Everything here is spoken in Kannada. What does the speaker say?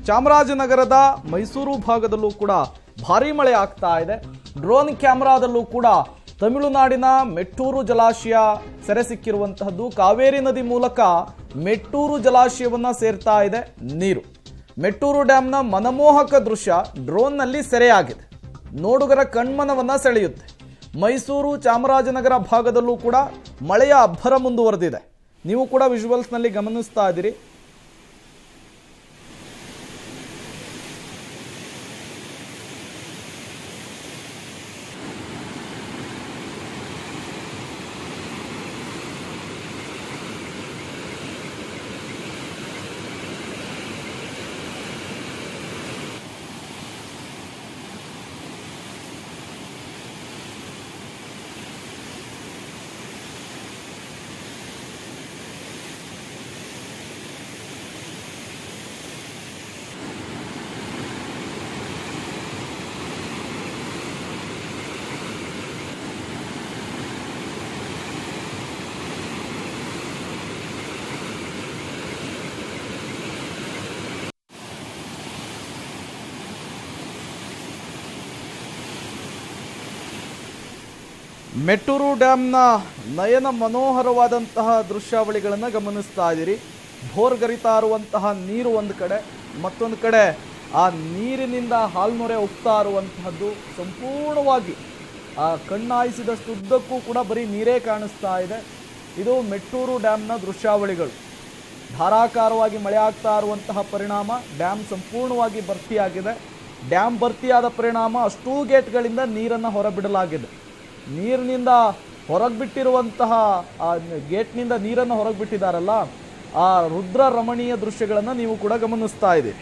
ಚಾಮರಾಜನಗರದ ಮೈಸೂರು ಭಾಗದಲ್ಲೂ ಕೂಡ ಭಾರೀ ಮಳೆ ಆಗ್ತಾ ಇದೆ. ಡ್ರೋನ್ ಕ್ಯಾಮೆರಾದಲ್ಲೂ ಕೂಡ ತಮಿಳುನಾಡಿನ ಮೆಟ್ಟೂರು ಜಲಾಶಯ ಸೆರೆ ಸಿಕ್ಕಿರುವಂತಹದ್ದು. ಕಾವೇರಿ ನದಿ ಮೂಲಕ ಮೆಟ್ಟೂರು ಜಲಾಶಯವನ್ನ ಸೇರ್ತಾ ಇದೆ ನೀರು. ಮೆಟ್ಟೂರು ಡ್ಯಾಂನ ಮನಮೋಹಕ ದೃಶ್ಯ ಡ್ರೋನ್ನಲ್ಲಿ ಸೆರೆಯಾಗಿದೆ. ನೋಡುಗರ ಕಣ್ಮನವನ್ನ ಸೆಳೆಯುತ್ತೆ. ಮೈಸೂರು ಚಾಮರಾಜನಗರ ಭಾಗದಲ್ಲೂ ಕೂಡ ಮಳೆಯ ಅಬ್ಬರ ಮುಂದುವರೆದಿದೆ. ನೀವು ಕೂಡ ವಿಜುವಲ್ಸ್ನಲ್ಲಿ ಗಮನಿಸ್ತಾ ಇದ್ದೀರಿ. ಮೆಟ್ಟೂರು ಡ್ಯಾಂನ ನಯನ ಮನೋಹರವಾದಂತಹ ದೃಶ್ಯಾವಳಿಗಳನ್ನು ಗಮನಿಸ್ತಾ ಇದ್ದೀರಿ. ಭೋರ್ಗರಿತಾ ಇರುವಂತಹ ನೀರು ಒಂದು ಕಡೆ, ಮತ್ತೊಂದು ಕಡೆ ಆ ನೀರಿನಿಂದ ಹಾಲ್ನೊರೆ ಹೋಗ್ತಾ ಇರುವಂತಹದ್ದು. ಸಂಪೂರ್ಣವಾಗಿ ಆ ಕಣ್ಣಾಯಿಸಿದಷ್ಟು ಉದ್ದಕ್ಕೂ ಕೂಡ ಬರೀ ನೀರೇ ಕಾಣಿಸ್ತಾ ಇದೆ. ಇದು ಮೆಟ್ಟೂರು ಡ್ಯಾಂನ ದೃಶ್ಯಾವಳಿಗಳು. ಧಾರಾಕಾರವಾಗಿ ಮಳೆ ಆಗ್ತಾ ಇರುವಂತಹ ಪರಿಣಾಮ ಡ್ಯಾಮ್ ಸಂಪೂರ್ಣವಾಗಿ ಭರ್ತಿಯಾಗಿದೆ. ಡ್ಯಾಮ್ ಭರ್ತಿಯಾದ ಪರಿಣಾಮ ಅಷ್ಟೂ ಗೇಟ್ಗಳಿಂದ ನೀರನ್ನು ಹೊರಬಿಡಲಾಗಿದೆ. ನೀರಿನಿಂದ ಹೊರಗೆ ಬಿಟ್ಟಿರುವಂತಹ ಗೇಟ್ನಿಂದ ನೀರನ್ನು ಹೊರಗೆ ಬಿಟ್ಟಿದ್ದಾರಲ್ಲ, ಆ ರುದ್ರ ರಮಣೀಯ ದೃಶ್ಯಗಳನ್ನು ನೀವು ಕೂಡ ಗಮನಿಸ್ತಾ ಇದ್ದೀರಿ.